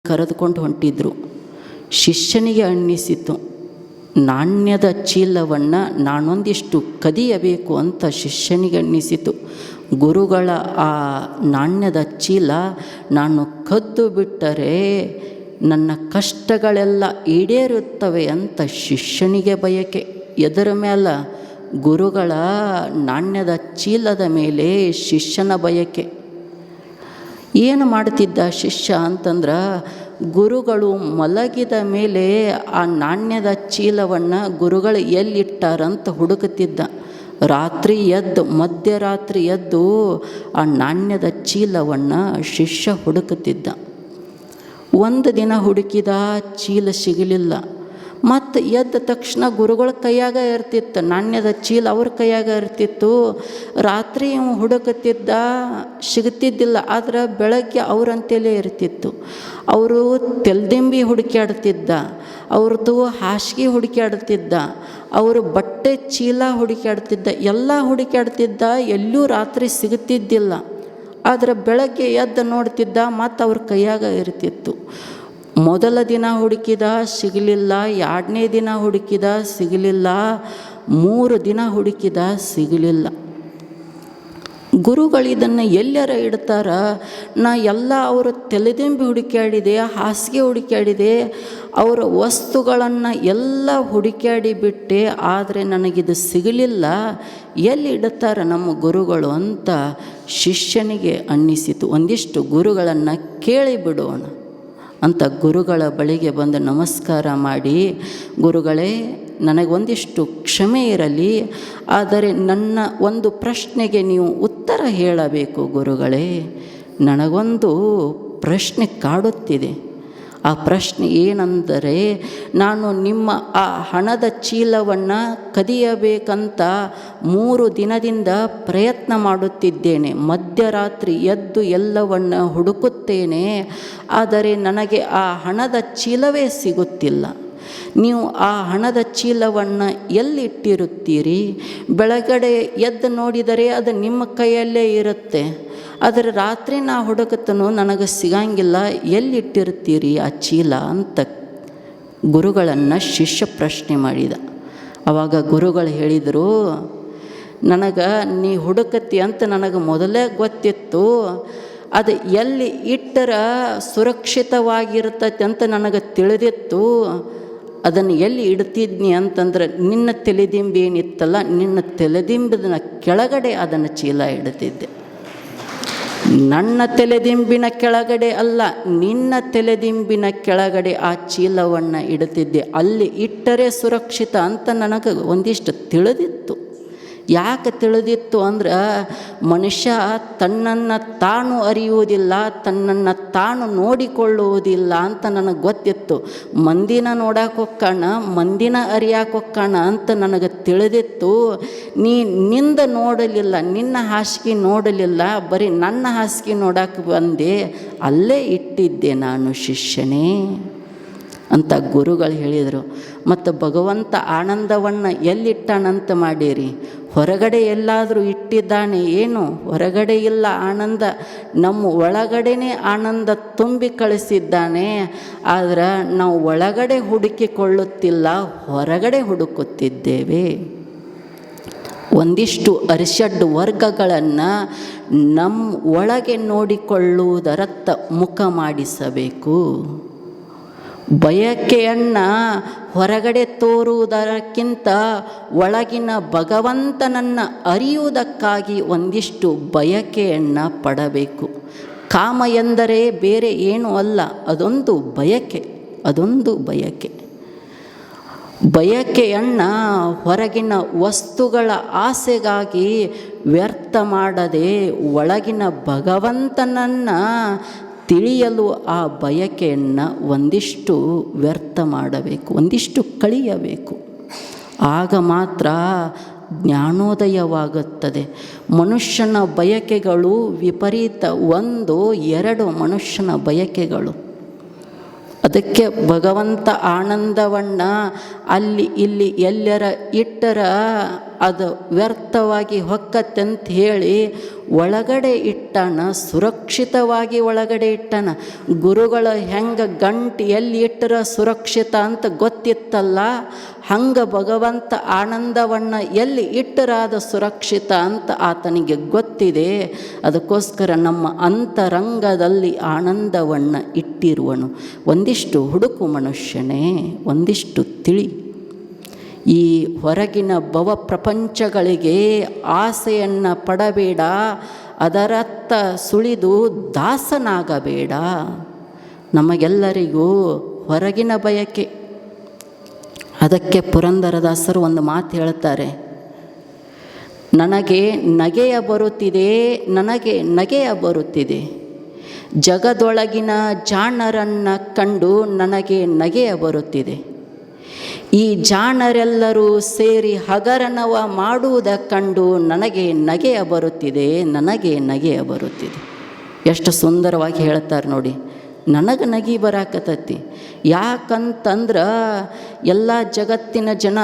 ಕರೆದುಕೊಂಡು ಹೊಂಟಿದ್ರು. ಶಿಷ್ಯನಿಗೆ ಅನ್ನಿಸಿತು, ನಾಣ್ಯದ ಚೀಲವನ್ನು ನಾನೊಂದಿಷ್ಟು ಕದಿಯಬೇಕು ಅಂತ ಶಿಷ್ಯನಿಗೆ ಅನ್ನಿಸಿತು. ಗುರುಗಳ ಆ ನಾಣ್ಯದ ಚೀಲ ನಾನು ಕದ್ದು ಬಿಟ್ಟರೆ ನನ್ನ ಕಷ್ಟಗಳೆಲ್ಲ ಈಡೇರುತ್ತವೆ ಅಂತ ಶಿಷ್ಯನಿಗೆ ಬಯಕೆ. ಎದರ ಮೇಲೆ? ಗುರುಗಳ ನಾಣ್ಯದ ಚೀಲದ ಮೇಲೆ ಶಿಷ್ಯನ ಬಯಕೆ. ಏನು ಮಾಡ್ತಿದ್ದ ಶಿಷ್ಯ ಅಂತಂದ್ರೆ, ಗುರುಗಳು ಮಲಗಿದ ಮೇಲೆ ಆ ನಾಣ್ಯದ ಚೀಲವನ್ನು ಗುರುಗಳು ಎಲ್ಲಿಟ್ಟಾರಂತ ಹುಡುಕುತ್ತಿದ್ದ. ಮಧ್ಯರಾತ್ರಿ ಎದ್ದು ಆ ನಾಣ್ಯದ ಚೀಲವನ್ನು ಶಿಷ್ಯ ಹುಡುಕುತ್ತಿದ್ದ. ಒಂದು ದಿನ ಹುಡುಕಿದ, ಚೀಲ ಸಿಗಲಿಲ್ಲ. ಮತ್ತು ಎದ್ದ ತಕ್ಷಣ ಗುರುಗಳ ಕೈಯಾಗ ಇರ್ತಿತ್ತು ನಾಣ್ಯದ ಚೀಲ, ಅವ್ರ ಕೈಯಾಗ ಇರ್ತಿತ್ತು. ರಾತ್ರಿ ಹುಡುಕುತ್ತಿದ್ದ, ಸಿಗುತ್ತಿದ್ದಿಲ್ಲ. ಆದರೆ ಬೆಳಗ್ಗೆ ಅವರಂತೆಲೇ ಇರ್ತಿತ್ತು. ಅವರು ತೆಲ್ದಿಂಬಿ ಹುಡುಕ್ಯಾಡ್ತಿದ್ದ, ಅವ್ರದ್ದು ಹಾಸಿಗೆ ಹುಡುಕ್ಯಾಡ್ತಿದ್ದ, ಅವರು ಬಟ್ಟೆ ಚೀಲ ಹುಡುಕ್ಯಾಡ್ತಿದ್ದ, ಎಲ್ಲ ಹುಡುಕ್ಯಾಡ್ತಿದ್ದ. ಎಲ್ಲೂ ರಾತ್ರಿ ಸಿಗುತ್ತಿದ್ದಿಲ್ಲ. ಆದರೆ ಬೆಳಗ್ಗೆ ಎದ್ದು ನೋಡ್ತಿದ್ದ, ಮತ್ತು ಅವ್ರ ಕೈಯಾಗ ಇರ್ತಿತ್ತು. ಮೊದಲ ದಿನ ಹುಡುಕಿದ, ಸಿಗಲಿಲ್ಲ. 2ನೇ ದಿನ ಹುಡುಕಿದ, ಸಿಗಲಿಲ್ಲ. 3 ದಿನ ಹುಡುಕಿದ, ಸಿಗಲಿಲ್ಲ. ಗುರುಗಳಿದನ್ನು ಎಲ್ಲರ ಇಡ್ತಾರ. ನಾ ಎಲ್ಲ ಅವರು ತಲೆದಿಂಬಿ ಹುಡುಕ್ಯಾಡಿದೆ, ಹಾಸಿಗೆ ಹುಡುಕ್ಯಾಡಿದೆ, ಅವರ ವಸ್ತುಗಳನ್ನು ಎಲ್ಲ ಹುಡುಕ್ಯಾಡಿ ಬಿಟ್ಟೆ, ಆದರೆ ನನಗಿದು ಸಿಗಲಿಲ್ಲ. ಎಲ್ಲಿ ಇಡ್ತಾರೆ ನಮ್ಮ ಗುರುಗಳು ಅಂತ ಶಿಷ್ಯನಿಗೆ ಅನ್ನಿಸಿತು. ಒಂದಿಷ್ಟು ಗುರುಗಳನ್ನು ಕೇಳಿಬಿಡೋಣ ಅಂತ ಗುರುಗಳ ಬಳಿಗೆ ಬಂದು ನಮಸ್ಕಾರ ಮಾಡಿ, ಗುರುಗಳೇ, ನನಗೊಂದಿಷ್ಟು ಕ್ಷಮೆ ಇರಲಿ, ಆದರೆ ನನ್ನ ಒಂದು ಪ್ರಶ್ನೆಗೆ ನೀವು ಉತ್ತರ ಹೇಳಬೇಕು ಗುರುಗಳೇ. ನನಗೊಂದು ಪ್ರಶ್ನೆ ಕಾಡುತ್ತಿದೆ. ಆ ಪ್ರಶ್ನೆ ಏನೆಂದರೆ, ನಾನು ನಿಮ್ಮ ಆ ಹಣದ ಚೀಲವನ್ನು ಕದಿಯಬೇಕಂತ 3 ದಿನದಿಂದ ಪ್ರಯತ್ನ ಮಾಡುತ್ತಿದ್ದೇನೆ. ಮಧ್ಯರಾತ್ರಿ ಎದ್ದು ಎಲ್ಲವನ್ನು ಹುಡುಕುತ್ತೇನೆ, ಆದರೆ ನನಗೆ ಆ ಹಣದ ಚೀಲವೇ ಸಿಗುತ್ತಿಲ್ಲ. ನೀವು ಆ ಹಣದ ಚೀಲವನ್ನು ಎಲ್ಲಿಟ್ಟಿರುತ್ತೀರಿ? ಬೆಳಗಡೆ ಎದ್ದು ನೋಡಿದರೆ ಅದು ನಿಮ್ಮ ಕೈಯಲ್ಲೇ ಇರುತ್ತೆ, ಆದರೆ ರಾತ್ರಿ ನಾ ಹುಡುಕತನೂ ನನಗೆ ಸಿಗಂಗಿಲ್ಲ. ಎಲ್ಲಿಟ್ಟಿರ್ತೀರಿ ಆ ಚೀಲ ಅಂತ ಗುರುಗಳನ್ನು ಶಿಷ್ಯ ಪ್ರಶ್ನೆ ಮಾಡಿದ. ಆವಾಗ ಗುರುಗಳು ಹೇಳಿದರು, ನನಗೆ ನೀ ಹುಡುಕತಿ ಅಂತ ನನಗೆ ಮೊದಲೇ ಗೊತ್ತಿತ್ತು. ಅದು ಎಲ್ಲಿ ಇಟ್ಟರ ಸುರಕ್ಷಿತವಾಗಿರ್ತೈತೆ ಅಂತ ನನಗೆ ತಿಳಿದಿತ್ತು. ಅದನ್ನು ಎಲ್ಲಿ ಇಡ್ತಿದ್ನಿ ಅಂತಂದ್ರೆ, ನಿನ್ನ ತಲೆದಿಂಬು ಏನಿತ್ತಲ್ಲ, ನಿನ್ನ ತಲೆದಿಂಬದ ಕೆಳಗಡೆ ಅದನ್ನು ಚೀಲ ಇಡ್ತಿದ್ದೆ. ನನ್ನ ತಲೆದಿಂಬಿನ ಕೆಳಗಡೆ ಅಲ್ಲ, ನಿನ್ನ ತಲೆದಿಂಬಿನ ಕೆಳಗಡೆ ಆ ಚೀಲವನ್ನು ಇಡುತ್ತಿದ್ದೆ. ಅಲ್ಲಿ ಇಟ್ಟರೆ ಸುರಕ್ಷಿತ ಅಂತ ನನಗೆ ಒಂದಿಷ್ಟು ತಿಳಿದಿತ್ತು. ಯಾಕೆ ತಿಳಿದಿತ್ತು ಅಂದ್ರೆ, ಮನುಷ್ಯ ತನ್ನನ್ನು ತಾನು ಅರಿಯುವುದಿಲ್ಲ, ತನ್ನನ್ನು ತಾನು ನೋಡಿಕೊಳ್ಳುವುದಿಲ್ಲ ಅಂತ ನನಗೆ ಗೊತ್ತಿತ್ತು. ಮಂದಿನ ನೋಡಕ್ಕೆ ಹೋಗ್ಕಣ, ಮಂದಿನ ಅರಿಯಾಕೆ ಹೋಗ್ಕಣ ಅಂತ ನನಗೆ ತಿಳಿದಿತ್ತು. ನಿಂದ ನೋಡಲಿಲ್ಲ, ನಿನ್ನ ಹಾಸಿಗೆ ನೋಡಲಿಲ್ಲ, ಬರೀ ನನ್ನ ಹಾಸಿಗೆ ನೋಡಕ್ಕೆ ಬಂದೆ, ಅಲ್ಲೇ ಇಟ್ಟಿದ್ದೆ ನಾನು ಶಿಷ್ಯನೇ ಅಂತ ಗುರುಗಳು ಹೇಳಿದರು. ಮತ್ತು ಭಗವಂತ ಆನಂದವನ್ನು ಎಲ್ಲಿಟ್ಟಾನಂತ ಮಾಡೀರಿ? ಹೊರಗಡೆ ಎಲ್ಲಾದರೂ ಇಟ್ಟಿದ್ದಾನೆ ಏನು? ಹೊರಗಡೆ ಇಲ್ಲ ಆನಂದ, ನಮ್ಮ ಒಳಗಡೆನೇ ಆನಂದ ತುಂಬಿ ಕಳಿಸಿದ್ದಾನೆ. ಆದರೆ ನಾವು ಒಳಗಡೆ ಹುಡುಕಿಕೊಳ್ಳುತ್ತಿಲ್ಲ, ಹೊರಗಡೆ ಹುಡುಕುತ್ತಿದ್ದೇವೆ. ಒಂದಿಷ್ಟು ಅರಿಷಡ್ ವರ್ಗಗಳನ್ನು ನಮ್ಮ ಒಳಗೆ ನೋಡಿಕೊಳ್ಳುವುದರತ್ತ ಮುಖ ಮಾಡಿಸಬೇಕು. ಬಯಕೆಯನ್ನು ಹೊರಗಡೆ ತೋರುವುದಕ್ಕಿಂತ ಒಳಗಿನ ಭಗವಂತನನ್ನು ಅರಿಯುವುದಕ್ಕಾಗಿ ಒಂದಿಷ್ಟು ಬಯಕೆಯನ್ನು ಪಡಬೇಕು. ಕಾಮ ಎಂದರೆ ಬೇರೆ ಏನೂ ಅಲ್ಲ, ಅದೊಂದು ಬಯಕೆ, ಅದೊಂದು ಬಯಕೆ. ಬಯಕೆಯನ್ನು ಹೊರಗಿನ ವಸ್ತುಗಳ ಆಸೆಗಾಗಿ ವ್ಯರ್ಥ ಮಾಡದೆ ಒಳಗಿನ ಭಗವಂತನನ್ನು ತಿಳಿಯಲು ಆ ಬಯಕೆಯನ್ನು ಒಂದಿಷ್ಟು ವ್ಯರ್ಥ ಮಾಡಬೇಕು, ಒಂದಿಷ್ಟು ಕಳೆಯಬೇಕು. ಆಗ ಮಾತ್ರ ಜ್ಞಾನೋದಯವಾಗುತ್ತದೆ. ಮನುಷ್ಯನ ಬಯಕೆಗಳು ವಿಪರೀತ, 1, 2 ಮನುಷ್ಯನ ಬಯಕೆಗಳು. ಅದಕ್ಕೆ ಭಗವಂತ ಆನಂದವನ್ನು ಅಲ್ಲಿ ಇಲ್ಲಿ ಎಲ್ಲರ ಇಟ್ಟರ ಅದು ವ್ಯರ್ಥವಾಗಿ ಹೊಕ್ಕತ್ತಂತ ಹೇಳಿ ಒಳಗಡೆ ಇಟ್ಟಾನ, ಸುರಕ್ಷಿತವಾಗಿ ಒಳಗಡೆ ಇಟ್ಟಾನ. ಗುರುಗಳು ಹೆಂಗೆ ಗಂಟು ಎಲ್ಲಿ ಇಟ್ಟರ ಸುರಕ್ಷಿತ ಅಂತ ಗೊತ್ತಿತ್ತಲ್ಲ, ಹಂಗೆ ಭಗವಂತ ಆನಂದವನ್ನು ಎಲ್ಲಿ ಇಟ್ಟರ ಅದು ಸುರಕ್ಷಿತ ಅಂತ ಆತನಿಗೆ ಗೊತ್ತಿದೆ. ಅದಕ್ಕೋಸ್ಕರ ನಮ್ಮ ಅಂತರಂಗದಲ್ಲಿ ಆನಂದವನ್ನು ಇಟ್ಟಿರುವನು. ಒಂದಿಷ್ಟು ಹುಡುಕು ಮನುಷ್ಯನೇ, ಒಂದಿಷ್ಟು ತಿಳಿ. ಈ ಹೊರಗಿನ ಭವ ಪ್ರಪಂಚಗಳಿಗೆ ಆಸೆಯನ್ನು ಪಡಬೇಡ, ಅದರತ್ತ ಸುಳಿದು ದಾಸನಾಗಬೇಡ. ನಮಗೆಲ್ಲರಿಗೂ ಹೊರಗಿನ ಬಯಕೆ. ಅದಕ್ಕೆ ಪುರಂದರದಾಸರು ಒಂದು ಮಾತು ಹೇಳ್ತಾರೆ, ನನಗೆ ನಗೆಯ ಬರುತ್ತಿದೆ, ನನಗೆ ನಗೆಯ ಬರುತ್ತಿದೆ, ಜಗದೊಳಗಿನ ಜಾಣರನ್ನು ಕಂಡು ನನಗೆ ನಗೆಯ ಬರುತ್ತಿದೆ. ಈ ಜಾಣರೆಲ್ಲರೂ ಸೇರಿ ಹಗರನವ ಮಾಡುವುದ ಕಂಡು ನನಗೆ ನಗೆಯ ಬರುತ್ತಿದೆ, ನನಗೆ ನಗೆಯ ಬರುತ್ತಿದೆ. ಎಷ್ಟು ಸುಂದರವಾಗಿ ಹೇಳ್ತಾರೆ ನೋಡಿ. ನನಗೆ ನಗೆ ಬರಾಕತ್ತೈತಿ. ಯಾಕಂತಂದ್ರೆ ಎಲ್ಲ ಜಗತ್ತಿನ ಜನ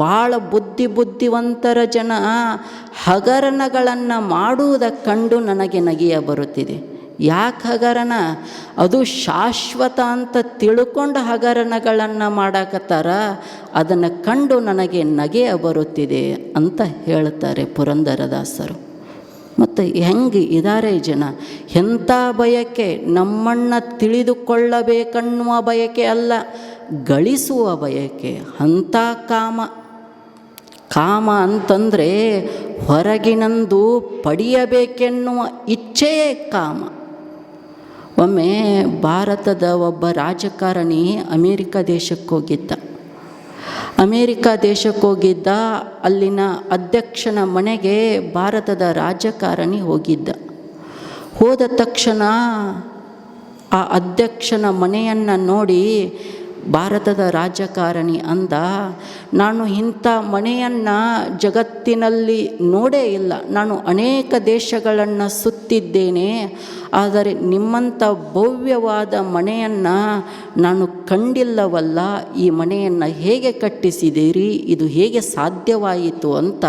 ಭಾಳ ಬುದ್ಧಿವಂತರ ಜನ ಹಗರಣಗಳನ್ನು ಮಾಡುವುದ ಕಂಡು ನನಗೆ ನಗೆಯ ಬರುತ್ತಿದೆ. ಯಾಕೆ ಹಗರಣ? ಅದು ಶಾಶ್ವತ ಅಂತ ತಿಳ್ಕೊಂಡು ಹಗರಣಗಳನ್ನು ಮಾಡಾಕತ್ತಾರ, ಅದನ್ನು ಕಂಡು ನನಗೆ ನಗೆಯ ಬರುತ್ತಿದೆ ಅಂತ ಹೇಳ್ತಾರೆ ಪುರಂದರದಾಸರು. ಮತ್ತು ಹೆಂಗೆ ಇದ್ದಾರೆ ಜನ, ಎಂಥ ಬಯಕೆ, ನಮ್ಮನ್ನು ತಿಳಿದುಕೊಳ್ಳಬೇಕನ್ನುವ ಬಯಕೆ ಅಲ್ಲ, ಗಳಿಸುವ ಬಯಕೆ. ಅಂಥ ಕಾಮ ಅಂತಂದರೆ ಹೊರಗಿನಂದು ಪಡೆಯಬೇಕೆನ್ನುವ ಇಚ್ಛೆಯೇ ಕಾಮ. ಒಮ್ಮೆ ಭಾರತದ ಒಬ್ಬ ರಾಜಕಾರಣಿ ಅಮೇರಿಕ ದೇಶಕ್ಕೆ ಹೋಗಿದ್ದ. ಅಲ್ಲಿನ ಅಧ್ಯಕ್ಷನ ಮನೆಗೆ ಭಾರತದ ರಾಜಕಾರಣಿ ಹೋಗಿದ್ದ. ಹೋದ ತಕ್ಷಣ ಆ ಅಧ್ಯಕ್ಷನ ಮನೆಯನ್ನು ನೋಡಿ ಭಾರತದ ರಾಜಕಾರಣಿ ಅಂದ, ನಾನು ಇಂಥ ಮನೆಯನ್ನು ಜಗತ್ತಿನಲ್ಲಿ ನೋಡೇ ಇಲ್ಲ. ನಾನು ಅನೇಕ ದೇಶಗಳನ್ನು ಸುತ್ತಿದ್ದೇನೆ, ಆದರೆ ನಿಮ್ಮಂಥ ಭವ್ಯವಾದ ಮನೆಯನ್ನು ನಾನು ಕಂಡಿಲ್ಲವಲ್ಲ. ಈ ಮನೆಯನ್ನು ಹೇಗೆ ಕಟ್ಟಿಸಿದ್ದೀರಿ? ಇದು ಹೇಗೆ ಸಾಧ್ಯವಾಯಿತು ಅಂತ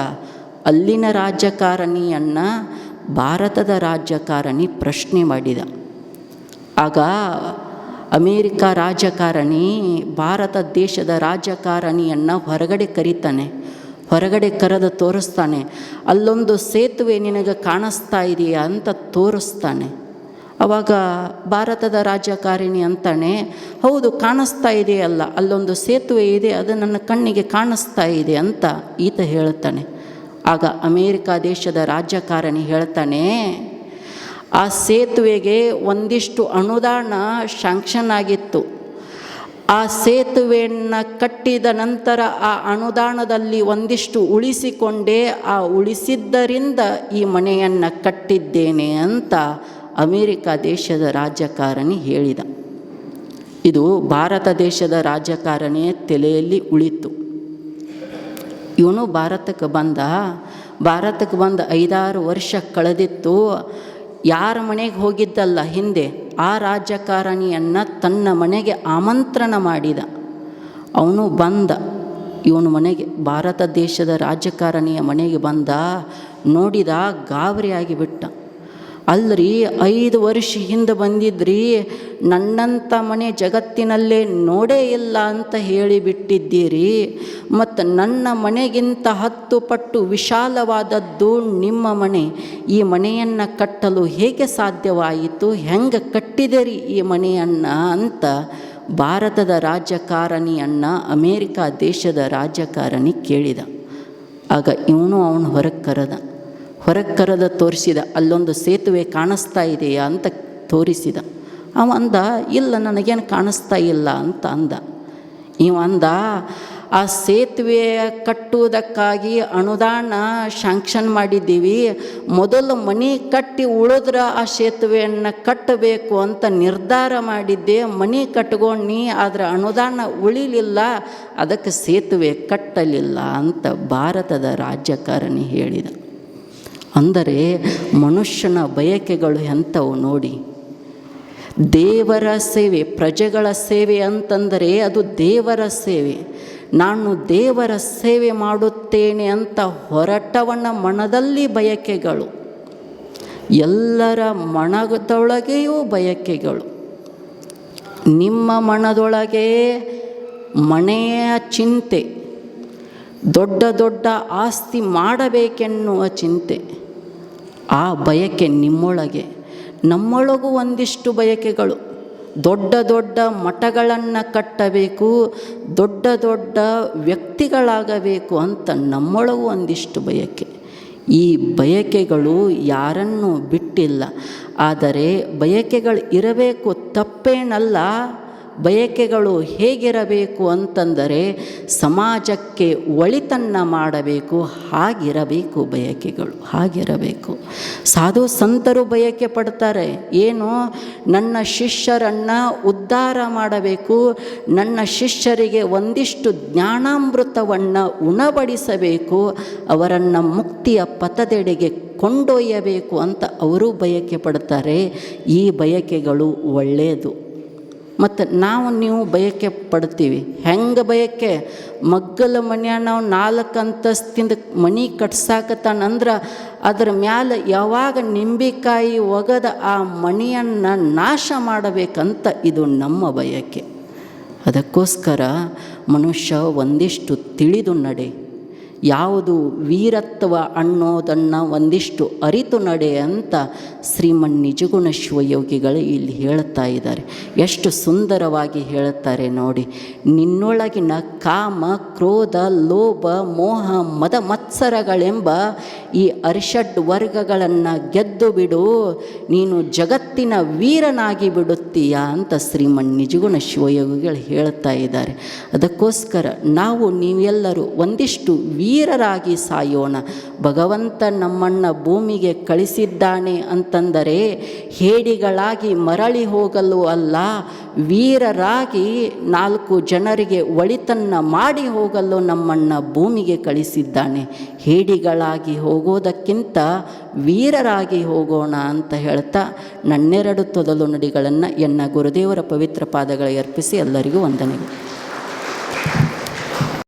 ಅಲ್ಲಿನ ರಾಜಕಾರಣಿಯನ್ನು ಭಾರತದ ರಾಜಕಾರಣಿ ಪ್ರಶ್ನೆ ಮಾಡಿದ. ಆಗ ಅಮೇರಿಕ ರಾಜಕಾರಣಿ ಭಾರತ ದೇಶದ ರಾಜಕಾರಣಿಯನ್ನು ಹೊರಗಡೆ ಕರೀತಾನೆ. ಹೊರಗಡೆ ಕರೆದು ತೋರಿಸ್ತಾನೆ. ಅಲ್ಲೊಂದು ಸೇತುವೆ ನಿನಗೆ ಕಾಣಿಸ್ತಾ ಇದೆಯಾ ಅಂತ ತೋರಿಸ್ತಾನೆ. ಆವಾಗ ಭಾರತದ ರಾಜಕಾರಣಿ ಅಂತಾನೆ, ಹೌದು ಕಾಣಿಸ್ತಾ ಇದೆಯಲ್ಲ, ಅಲ್ಲೊಂದು ಸೇತುವೆ ಇದೆ, ಅದು ನನ್ನ ಕಣ್ಣಿಗೆ ಕಾಣಿಸ್ತಾ ಇದೆ ಅಂತ ಈತ ಹೇಳ್ತಾನೆ. ಆಗ ಅಮೇರಿಕ ದೇಶದ ರಾಜಕಾರಣಿ ಹೇಳ್ತಾನೆ, ಆ ಸೇತುವೆಗೆ ಒಂದಿಷ್ಟು ಅನುದಾನ ಶಾಂಕ್ಷನ್ ಆಗಿತ್ತು. ಆ ಸೇತುವೆಯನ್ನು ಕಟ್ಟಿದ ನಂತರ ಆ ಅನುದಾನದಲ್ಲಿ ಒಂದಿಷ್ಟು ಉಳಿಸಿಕೊಂಡೇ, ಆ ಉಳಿಸಿದ್ದರಿಂದ ಈ ಮನೆಯನ್ನು ಕಟ್ಟಿದ್ದೇನೆ ಅಂತ ಅಮೇರಿಕ ದೇಶದ ರಾಜಕಾರಣಿ ಹೇಳಿದ. ಇದು ಭಾರತ ದೇಶದ ರಾಜಕಾರಣಿಯ ತಲೆಯಲ್ಲಿ ಉಳಿತು. ಇವನು ಭಾರತಕ್ಕೆ ಬಂದ 5-6 ವರ್ಷ ಕಳೆದಿತ್ತು. ಯಾರ ಮನೆಗೆ ಹೋಗಿದ್ದಲ್ಲ ಹಿಂದೆ, ಆ ರಾಜಕಾರಣಿಯನ್ನು ತನ್ನ ಮನೆಗೆ ಆಮಂತ್ರಣ ಮಾಡಿದ. ಅವನು ಬಂದ ಇವನು ಮನೆಗೆ, ಭಾರತ ದೇಶದ ರಾಜಕಾರಣಿಯ ಮನೆಗೆ ಬಂದ. ನೋಡಿದ, ಗಾಬರಿಯಾಗಿ ಬಿಟ್ಟ. ಅಲ್ರಿ 5 ವರ್ಷ ಹಿಂದೆ ಬಂದಿದ್ರಿ, ನನ್ನಂಥ ಮನೆ ಜಗತ್ತಿನಲ್ಲೇ ನೋಡೇ ಇಲ್ಲ ಅಂತ ಹೇಳಿಬಿಟ್ಟಿದ್ದೀರಿ. ಮತ್ತು ನನ್ನ ಮನೆಗಿಂತ 10 ಪಟ್ಟು ವಿಶಾಲವಾದದ್ದು ನಿಮ್ಮ ಮನೆ. ಈ ಮನೆಯನ್ನು ಕಟ್ಟಲು ಹೇಗೆ ಸಾಧ್ಯವಾಯಿತು? ಹೆಂಗೆ ಕಟ್ಟಿದಿರಿ ಈ ಮನೆಯನ್ನು ಅಂತ ಭಾರತದ ರಾಜಕಾರಣಿಯನ್ನು ಅಮೇರಿಕ ದೇಶದ ರಾಜಕಾರಣಿ ಕೇಳಿದ. ಆಗ ಇವನು ಅವನು ಹೊರಗೆ ಕರೆದ ತೋರಿಸಿದ. ಅಲ್ಲೊಂದು ಸೇತುವೆ ಕಾಣಿಸ್ತಾ ಇದೆಯಾ ಅಂತ ತೋರಿಸಿದ. ಅವ ಅಂದ, ಇಲ್ಲ ನನಗೇನು ಕಾಣಿಸ್ತಾ ಇಲ್ಲ ಅಂತ ಅಂದ. ಇವ ಅಂದ, ಆ ಸೇತುವೆ ಕಟ್ಟುವುದಕ್ಕಾಗಿ ಅನುದಾನ ಶಾಂಕ್ಷನ್ ಮಾಡಿದ್ದೀವಿ, ಮೊದಲು ಮನೆ ಕಟ್ಟಿ ಉಳಿದ್ರೆ ಆ ಸೇತುವೆಯನ್ನು ಕಟ್ಟಬೇಕು ಅಂತ ನಿರ್ಧಾರ ಮಾಡಿದ್ದೆ. ಮನೆ ಕಟ್ಕೊಂಡು ಆದರೆ ಅನುದಾನ ಉಳಿಲಿಲ್ಲ, ಅದಕ್ಕೆ ಸೇತುವೆ ಕಟ್ಟಲಿಲ್ಲ ಅಂತ ಭಾರತದ ರಾಜಕಾರಣಿ ಹೇಳಿದ. ಅಂದರೆ ಮನುಷ್ಯನ ಬಯಕೆಗಳು ಎಂಥವು ನೋಡಿ. ದೇವರ ಸೇವೆ, ಪ್ರಜೆಗಳ ಸೇವೆ ಅಂತಂದರೆ ಅದು ದೇವರ ಸೇವೆ. ನಾನು ದೇವರ ಸೇವೆ ಮಾಡುತ್ತೇನೆ ಅಂತ ಹೊರಟವನ ಮನದಲ್ಲಿ ಬಯಕೆಗಳು, ಎಲ್ಲರ ಮನದೊಳಗೆಯೂ ಬಯಕೆಗಳು. ನಿಮ್ಮ ಮನದೊಳಗೆ ಮನೆಯ ಚಿಂತೆ, ದೊಡ್ಡ ದೊಡ್ಡ ಆಸ್ತಿ ಮಾಡಬೇಕೆನ್ನುವ ಚಿಂತೆ, ಆ ಬಯಕೆ ನಿಮ್ಮೊಳಗೆ. ನಮ್ಮೊಳಗೂ ಒಂದಿಷ್ಟು ಬಯಕೆಗಳು, ದೊಡ್ಡ ದೊಡ್ಡ ಮಠಗಳನ್ನು ಕಟ್ಟಬೇಕು, ದೊಡ್ಡ ದೊಡ್ಡ ವ್ಯಕ್ತಿಗಳಾಗಬೇಕು ಅಂತ ನಮ್ಮೊಳಗೂ ಒಂದಿಷ್ಟು ಬಯಕೆ. ಈ ಬಯಕೆಗಳು ಯಾರನ್ನೂ ಬಿಟ್ಟಿಲ್ಲ. ಆದರೆ ಬಯಕೆಗಳು ಇರಬೇಕು, ತಪ್ಪೇನಲ್ಲ. ಬಯಕೆಗಳು ಹೇಗಿರಬೇಕು ಅಂತಂದರೆ ಸಮಾಜಕ್ಕೆ ಒಳಿತನ್ನು ಮಾಡಬೇಕು, ಹಾಗಿರಬೇಕು ಬಯಕೆಗಳು, ಹಾಗಿರಬೇಕು. ಸಾಧು ಸಂತರು ಬಯಕೆ ಪಡ್ತಾರೆ, ಏನು, ನನ್ನ ಶಿಷ್ಯರನ್ನು ಉದ್ಧಾರ ಮಾಡಬೇಕು, ನನ್ನ ಶಿಷ್ಯರಿಗೆ ಒಂದಿಷ್ಟು ಜ್ಞಾನಾಮೃತವನ್ನು ಉಣಬಡಿಸಬೇಕು, ಅವರನ್ನು ಮುಕ್ತಿಯ ಪಥದೆಡೆಗೆ ಕೊಂಡೊಯ್ಯಬೇಕು ಅಂತ ಅವರು ಬಯಕೆ ಪಡ್ತಾರೆ. ಈ ಬಯಕೆಗಳು ಒಳ್ಳೆಯದು. ಮತ್ತು ನೀವು ಬಯಕೆ ಪಡ್ತೀವಿ. ಹೆಂಗೆ ಬಯಕೆ? ಮಗ್ಗಲ ಮನೆಯ ನಾವು 4 ಅಂತಸ್ತಿಂದ ಮನೆ ಕಟ್ಸಾಕತ್ತಾನಂದ್ರೆ ಅದ್ರ ಮ್ಯಾಲೆ ಯಾವಾಗ ನಿಂಬೆಕಾಯಿ ಒಗದ ಆ ಮನೆಯನ್ನು ನಾಶ ಮಾಡಬೇಕಂತ ಇದು ನಮ್ಮ ಬಯಕೆ. ಅದಕ್ಕೋಸ್ಕರ ಮನುಷ್ಯ ಒಂದಿಷ್ಟು ತಿಳಿದು ನಡೆ, ಯಾವುದು ವೀರತ್ವ ಅನ್ನೋದನ್ನು ಒಂದಿಷ್ಟು ಅರಿತು ನಡೆ ಅಂತ ಶ್ರೀಮನ್ ನಿಜಗುಣ ಶಿವಯೋಗಿಗಳು ಇಲ್ಲಿ ಹೇಳ್ತಾ ಇದ್ದಾರೆ. ಎಷ್ಟು ಸುಂದರವಾಗಿ ಹೇಳುತ್ತಾರೆ ನೋಡಿ. ನಿನ್ನೊಳಗಿನ ಕಾಮ, ಕ್ರೋಧ, ಲೋಭ, ಮೋಹ, ಮದ ಮತ್ಸರಗಳೆಂಬ ಈ ಅರಿಷಡ್ ವರ್ಗಗಳನ್ನು ಗೆದ್ದು ಬಿಡು, ನೀನು ಜಗತ್ತಿನ ವೀರನಾಗಿ ಬಿಡುತ್ತೀಯ ಅಂತ ಶ್ರೀಮನ್ ನಿಜಗುಣ ಶಿವಯೋಗಿಗಳು ಹೇಳ್ತಾ ಇದ್ದಾರೆ. ಅದಕ್ಕೋಸ್ಕರ ನೀವೆಲ್ಲರೂ ಒಂದಿಷ್ಟು ವೀರರಾಗಿ ಸಾಯೋಣ. ಭಗವಂತ ನಮ್ಮನ್ನು ಭೂಮಿಗೆ ಕಳಿಸಿದ್ದಾನೆ ಅಂತಂದರೆ ಹೇಡಿಗಳಾಗಿ ಮರಳಿ ಹೋಗಲು ಅಲ್ಲ, ವೀರರಾಗಿ 4 ಜನರಿಗೆ ಒಳಿತನ್ನು ಮಾಡಿ ಹೋಗಲು ನಮ್ಮನ್ನು ಭೂಮಿಗೆ ಕಳಿಸಿದ್ದಾನೆ. ಹೇಡಿಗಳಾಗಿ ಹೋಗೋದಕ್ಕಿಂತ ವೀರರಾಗಿ ಹೋಗೋಣ ಅಂತ ಹೇಳ್ತಾ ನನ್ನೆರಡು ತೊದಲು ನುಡಿಗಳನ್ನು ಎನ್ನ ಗುರುದೇವರ ಪವಿತ್ರ ಪಾದಗಳಿಗೆ ಅರ್ಪಿಸಿ ಎಲ್ಲರಿಗೂ ವಂದನೆಗಳು.